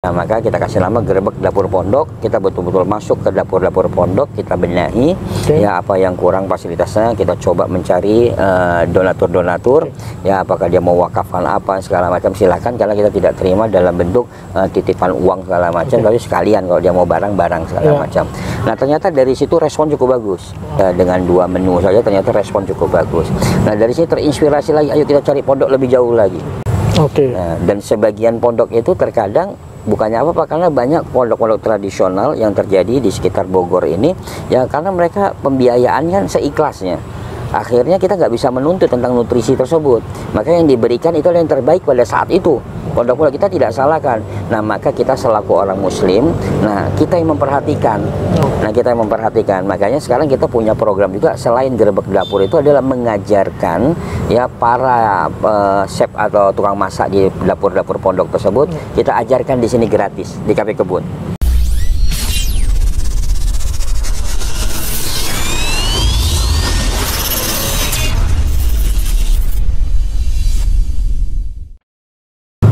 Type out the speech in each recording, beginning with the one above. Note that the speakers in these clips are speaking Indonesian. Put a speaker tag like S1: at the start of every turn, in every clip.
S1: Nah, maka kita kasih nama Gerebek Dapur Pondok. Kita betul-betul masuk ke dapur-dapur pondok, kita benahi ya apa yang kurang fasilitasnya, kita coba mencari donatur-donatur ya, apakah dia mau wakafkan apa segala macam silahkan, karena kita tidak terima dalam bentuk titipan uang segala macam, tapi sekalian kalau dia mau barang-barang segala macam. Nah, ternyata dari situ respon cukup bagus. Dengan 2 menu saja ternyata respon cukup bagus. Nah, dari sini terinspirasi lagi, ayo kita cari pondok lebih jauh lagi. Nah, dan sebagian pondok itu terkadang bukannya apa-apa, karena banyak pondok-pondok tradisional yang terjadi di sekitar Bogor ini ya, karena mereka pembiayaan kan seikhlasnya. Akhirnya kita nggak bisa menuntut tentang nutrisi tersebut, maka yang diberikan itu adalah yang terbaik pada saat itu. Pondok-pondok kita tidak salahkan. Nah, maka kita selaku orang muslim, nah kita yang memperhatikan. Nah, kita yang memperhatikan. Makanya sekarang kita punya program juga, selain Gerebek Dapur itu adalah mengajarkan ya para chef atau tukang masak di dapur-dapur pondok tersebut, kita ajarkan di sini gratis di Cafe Kebun.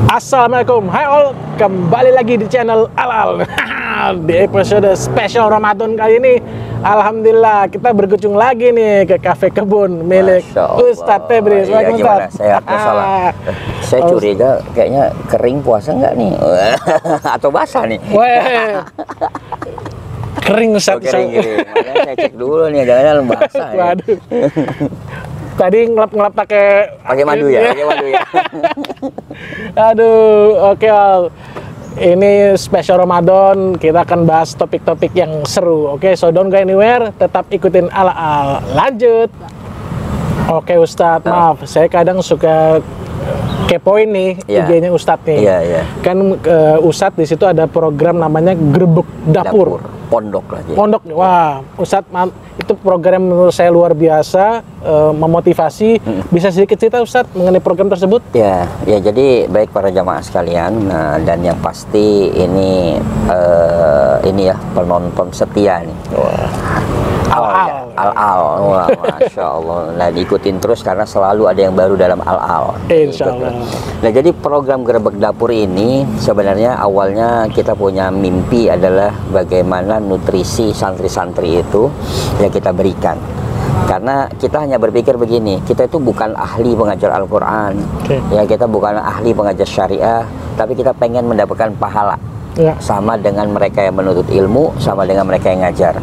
S2: Assalamualaikum, hai all, kembali lagi di channel Al-Al. Di episode spesial Ramadan kali ini, alhamdulillah kita berkunjung lagi nih ke Cafe Kebun milik Ustadz Febri.
S1: Iya, gimana? Saya curiga kayaknya kering puasa nggak nih? Atau basah nih?
S2: Weh, kering Ustadz.
S1: Kering. Makanya saya cek dulu nih, jangan-jangan basah.
S2: Waduh. Tadi ngelap-ngelap pakai
S1: madu ya, pakai madu ya.
S2: Aduh, oke. Ini spesial Ramadan, kita akan bahas topik-topik yang seru. Oke, so don't go anywhere, tetap ikutin Al-Al. Lanjut. Oke Ustadz, maaf, saya kadang suka kepoin nih IG-nya Ustadz nih. Kan Ustadz di situ ada program namanya Gerebek Dapur.
S1: Pondok lagi.
S2: Pondok, wah, Ustadz, itu program menurut saya luar biasa, memotivasi. Bisa sedikit cerita Ustadz mengenai program tersebut?
S1: Ya, jadi baik para jamaah sekalian, dan yang pasti ini ya penonton setia nih. Al-Al, wah, masya Allah. Nah, diikutin terus karena selalu ada yang baru dalam Al-Al.
S2: Insya Allah.
S1: Nah, jadi program Gerebek Dapur ini sebenarnya awalnya kita punya mimpi adalah bagaimana nutrisi santri-santri itu yang kita berikan. Karena kita hanya berpikir begini, kita itu bukan ahli pengajar Al-Quran, ya kita bukan ahli pengajar syariah, tapi kita pengen mendapatkan pahala. Sama dengan mereka yang menuntut ilmu, sama dengan mereka yang ngajar.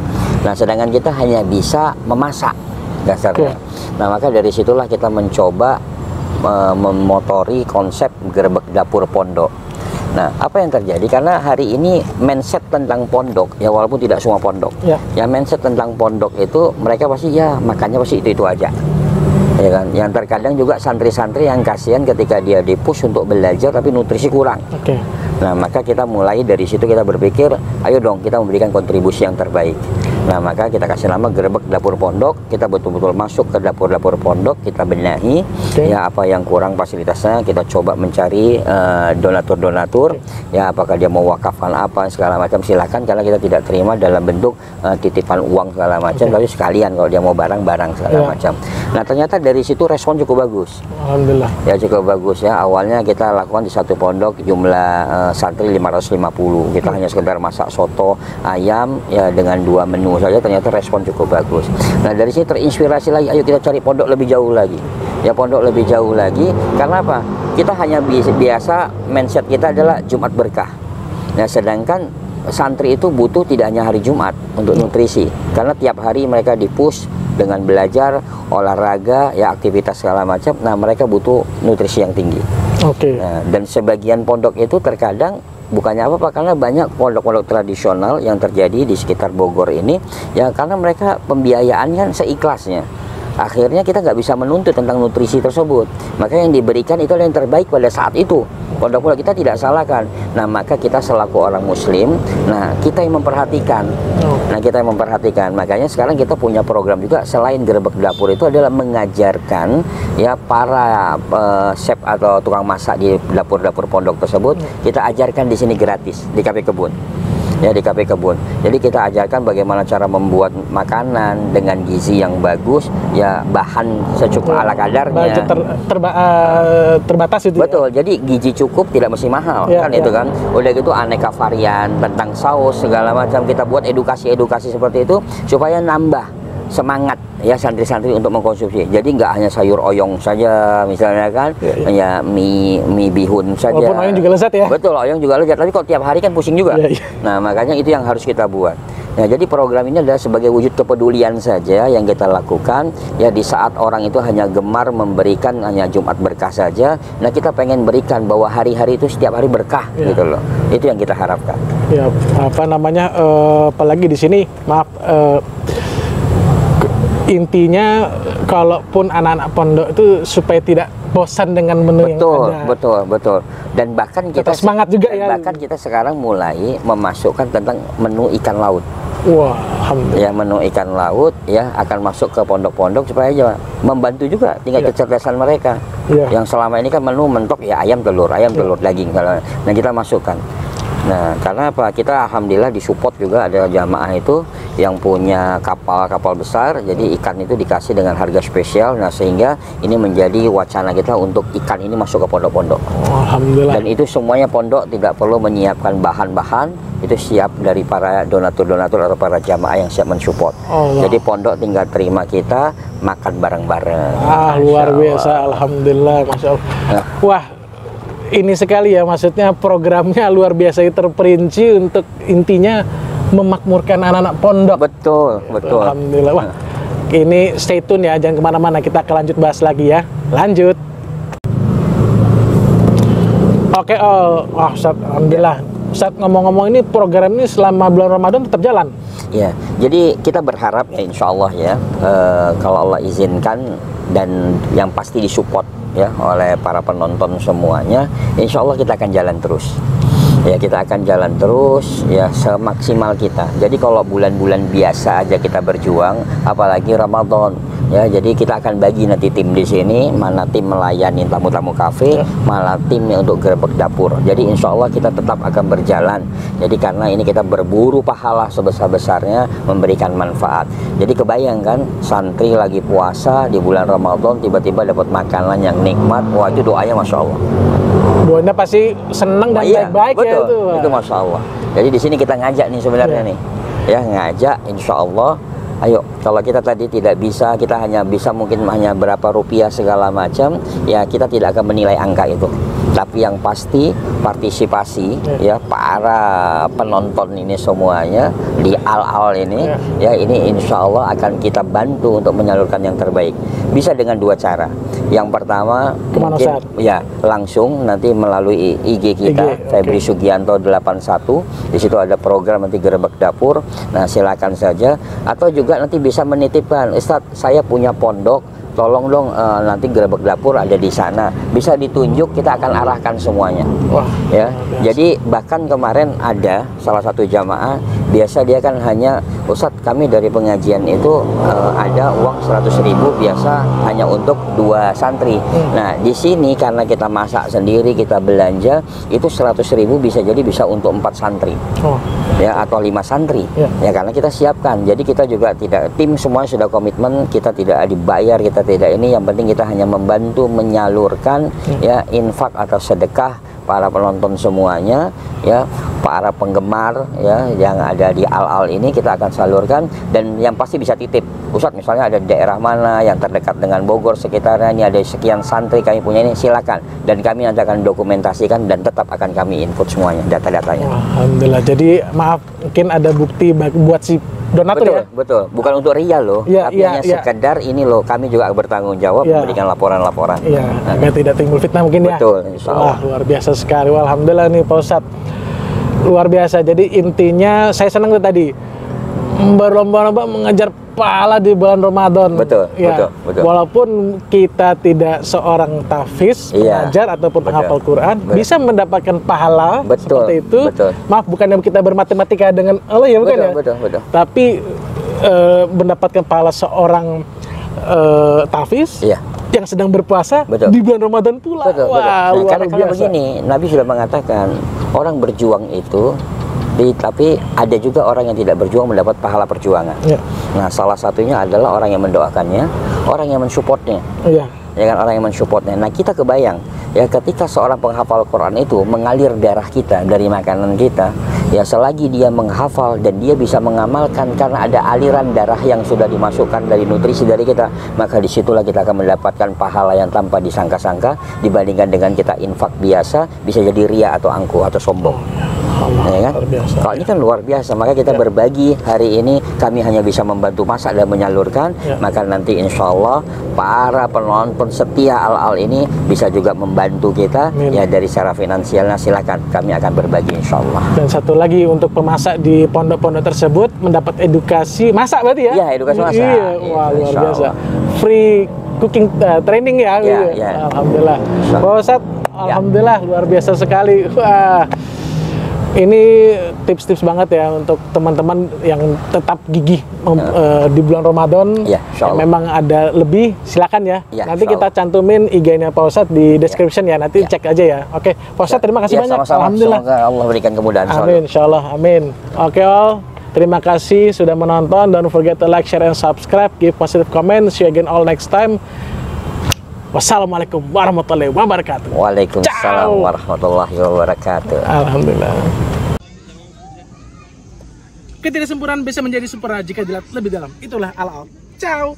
S1: Nah, sedangkan kita hanya bisa memasak dasarnya. Nah, maka dari situlah kita mencoba memotori konsep Gerebek Dapur Pondok. Nah, apa yang terjadi? Karena hari ini mindset tentang pondok, ya walaupun tidak semua pondok, ya mindset tentang pondok itu mereka pasti ya makannya pasti itu aja. Ya kan, yang terkadang juga santri-santri yang kasihan ketika dia dipush untuk belajar tapi nutrisi kurang. Nah, maka kita mulai dari situ, kita berpikir ayo dong kita memberikan kontribusi yang terbaik. Nah, maka kita kasih nama Gerebek Dapur Pondok. Kita betul-betul masuk ke dapur-dapur pondok, kita benahi ya apa yang kurang fasilitasnya, kita coba mencari donatur-donatur ya, apakah dia mau wakafkan apa segala macam silahkan, karena kita tidak terima dalam bentuk titipan uang segala macam, tapi sekalian kalau dia mau barang-barang segala macam. Nah, ternyata dari situ respon cukup bagus.
S2: Alhamdulillah. Ya,
S1: cukup bagus ya. Awalnya kita lakukan di satu pondok jumlah santri 550. Kita hanya sekedar masak soto ayam ya dengan 2 menu saja, ternyata respon cukup bagus. Nah, dari sini terinspirasi lagi, ayo kita cari pondok lebih jauh lagi. Ya, pondok lebih jauh lagi. Karena apa? Kita hanya biasa mindset kita adalah Jumat berkah. Nah, sedangkan santri itu butuh tidak hanya hari Jumat untuk nutrisi, karena tiap hari mereka dipush dengan belajar, olahraga, ya aktivitas segala macam. Nah, mereka butuh nutrisi yang tinggi. Nah, dan sebagian pondok itu terkadang bukannya apa-apa, karena banyak pondok-pondok tradisional yang terjadi di sekitar Bogor ini ya, karena mereka pembiayaan kan seikhlasnya. Akhirnya kita nggak bisa menuntut tentang nutrisi tersebut, maka yang diberikan itu adalah yang terbaik pada saat itu. Pondok-pondok kita tidak salahkan. Nah, maka kita selaku orang muslim, nah kita yang memperhatikan. Nah, kita yang memperhatikan. Makanya sekarang kita punya program juga, selain Gerebek Dapur itu adalah mengajarkan ya para chef atau tukang masak di dapur-dapur pondok tersebut, kita ajarkan di sini gratis di Cafe Kebun. ya di KP Kebun. Jadi kita ajarkan bagaimana cara membuat makanan dengan gizi yang bagus, ya bahan secukup ala kadarnya.
S2: Terbatas itu.
S1: Betul. Jadi gizi cukup, tidak mesti mahal, kan itu kan. Udah gitu aneka varian tentang saus segala macam, kita buat edukasi seperti itu supaya nambah semangat ya santri-santri untuk mengkonsumsi. Jadi nggak hanya sayur oyong saja misalnya kan, ya mie bihun saja.
S2: Walaupun oyong juga lezat ya.
S1: Betul, oyong juga lezat, tapi kalau tiap hari kan pusing juga. Nah, makanya itu yang harus kita buat. Nah, jadi program ini adalah sebagai wujud kepedulian saja yang kita lakukan ya di saat orang itu hanya gemar memberikan hanya Jumat berkah saja. Nah, kita pengen berikan bahwa hari-hari itu setiap hari berkah gitu loh. Itu yang kita harapkan.
S2: Ya, apa namanya apalagi di sini, maaf intinya kalaupun anak-anak pondok itu supaya tidak bosan dengan menu yang ada.
S1: Betul. Dan bahkan kita
S2: semangat juga ya.
S1: Bahkan kita sekarang mulai memasukkan tentang menu ikan laut.
S2: Wah, alhamdulillah.
S1: Ya, menu ikan laut ya akan masuk ke pondok-pondok supaya aja membantu juga tingkat kecerdasan mereka. Yang selama ini kan menu mentok ya ayam telur daging. Nah, kita masukkan. Nah, karena apa? Kita alhamdulillah disupport juga ada jamaah itu yang punya kapal besar, jadi ikan itu dikasih dengan harga spesial. Nah, sehingga ini menjadi wacana kita untuk ikan ini masuk ke pondok-pondok.
S2: Alhamdulillah.
S1: Dan itu semuanya pondok tidak perlu menyiapkan bahan-bahan, itu siap dari para donatur-donatur atau para jamaah yang siap mensupport. Jadi pondok tinggal terima kita makan bareng-bareng.
S2: Luar biasa, alhamdulillah, masya Allah. Wah, ini sekali ya, maksudnya programnya luar biasa, terperinci untuk intinya memakmurkan anak-anak pondok.
S1: Betul.
S2: Alhamdulillah. Wah, ini stay tune ya, jangan kemana-mana, kita akan lanjut bahas lagi ya. Lanjut. Oke, Ustaz, alhamdulillah. Ustaz, ngomong-ngomong, ini program ini selama bulan Ramadan tetap jalan?
S1: Ya, jadi kita berharap ya insya Allah ya, kalau Allah izinkan dan yang pasti disupport ya oleh para penonton semuanya, insya Allah kita akan jalan terus. Ya, kita akan jalan terus ya semaksimal kita. Jadi kalau bulan-bulan biasa aja kita berjuang, apalagi Ramadan ya. Jadi kita akan bagi nanti tim di sini, mana tim melayani tamu-tamu kafe, mana tim untuk gerebek dapur. Jadi insya Allah kita tetap akan berjalan. Jadi karena ini kita berburu pahala sebesar-besarnya, memberikan manfaat. Jadi kebayangkan santri lagi puasa di bulan Ramadan tiba-tiba dapat makanan yang nikmat, wah itu doanya masya Allah.
S2: Doanya pasti senang dan baik-baik ya itu.
S1: Itu masya Allah. Jadi di sini kita ngajak nih sebenarnya nih, ya ngajak insya Allah. Ayo, kalau kita tadi tidak bisa, kita hanya bisa mungkin hanya berapa rupiah segala macam, ya kita tidak akan menilai angka itu. Tapi yang pasti partisipasi ya para penonton ini semuanya di al-al ini ya ini insya Allah akan kita bantu untuk menyalurkan yang terbaik. Bisa dengan dua cara. Yang pertama mungkin ya langsung nanti melalui IG kita Febri Sugianto 81. Di situ ada program nanti gerebek dapur. Nah, silakan saja, atau juga nanti bisa menitipkan, Ustadz saya punya pondok, tolong dong nanti gerebek dapur ada di sana, bisa ditunjuk, kita akan arahkan semuanya. Wah, ya. Jadi bahkan kemarin ada salah satu jamaah, biasa dia kan hanya, Ustadz kami dari pengajian itu ada uang 100.000 biasa hanya untuk 2 santri. Nah, di sini karena kita masak sendiri, kita belanja, itu 100.000 bisa jadi bisa untuk 4 santri. Ya, atau 5 santri. Ya, karena kita siapkan. Jadi kita juga tidak, tim semuanya sudah komitmen, kita tidak dibayar, kita tidak ini, yang penting kita hanya membantu menyalurkan ya infak atau sedekah para penonton semuanya ya, para penggemar ya yang ada di al-al ini kita akan salurkan. Dan yang pasti bisa titip, Ustadz misalnya ada daerah mana yang terdekat dengan Bogor sekitarnya, ini ada sekian santri kami punya ini, silakan, dan kami nanti akan dokumentasikan dan tetap akan kami input semuanya data-datanya.
S2: Alhamdulillah. Jadi maaf, mungkin ada bukti buat si donatur.
S1: Betul, bukan untuk ria loh, tapi hanya sekedar ini loh, kami juga bertanggung jawab memberikan laporan-laporan.
S2: Agar tidak timbul fitnah mungkin.
S1: Betul, insya Allah.
S2: Wah, luar biasa sekali. Alhamdulillah nih Pak Ustadz, luar biasa. Jadi intinya saya senang tadi berlomba-lomba mengejar pahala di bulan Ramadan.
S1: Betul.
S2: Walaupun kita tidak seorang tahfiz, pengajar ataupun penghafal Quran, bisa mendapatkan pahala seperti itu. Maaf, bukan kita bermatematika dengan Allah ya, bukan
S1: betul.
S2: Tapi mendapatkan pahala seorang tahfiz yang sedang berpuasa di bulan Ramadan pula.
S1: Wah, karena begini, Nabi sudah mengatakan orang berjuang itu Tapi ada juga orang yang tidak berjuang mendapat pahala perjuangan.
S2: Ya.
S1: Nah, salah satunya adalah orang yang mendoakannya, orang yang mensupportnya.
S2: Iya.
S1: Ya kan, orang yang mensupportnya. Nah, kita kebayang ya, ketika seorang penghafal Quran itu mengalir darah kita dari makanan kita, ya selagi dia menghafal dan dia bisa mengamalkan karena ada aliran darah yang sudah dimasukkan dari nutrisi dari kita, maka disitulah kita akan mendapatkan pahala yang tanpa disangka-sangka dibandingkan dengan kita infak biasa, bisa jadi ria atau angkuh atau sombong. Ya kan? Kalau ini kan luar biasa, maka kita berbagi hari ini. Kami hanya bisa membantu masak dan menyalurkan, maka nanti insya Allah para penonton setia Al-Al ini bisa juga membantu kita. Ya dari secara finansialnya silakan, kami akan berbagi insya Allah.
S2: Dan satu lagi untuk pemasak di pondok-pondok tersebut mendapat edukasi masak berarti ya?
S1: Iya, edukasi masak.
S2: Iya, wah luar biasa. Free cooking training ya?
S1: Iya.
S2: Alhamdulillah. Pak Ustadz, alhamdulillah luar biasa sekali. Wah. Ini tips-tips banget ya untuk teman-teman yang tetap gigih di bulan Ramadan.
S1: Ya,
S2: yang memang ada lebih, silakan ya. Nanti kita cantumin IG-nya Pak Ustadz di description ya. Nanti cek aja ya. Oke, Pak Ustadz terima kasih banyak.
S1: Sama-sama.
S2: Alhamdulillah.
S1: Semoga Allah berikan kemudahan.
S2: Amin, insyaallah. Amin. Oke all, terima kasih sudah menonton. Don't forget to like, share, and subscribe. Give positive comment. See you again all next time. Wassalamualaikum warahmatullahi wabarakatuh.
S1: Waalaikumsalam warahmatullahi wabarakatuh.
S2: Alhamdulillah. Ketidaksempurnaan bisa menjadi sempurna jika dilihat lebih dalam. Itulah Al-Al. Ciao.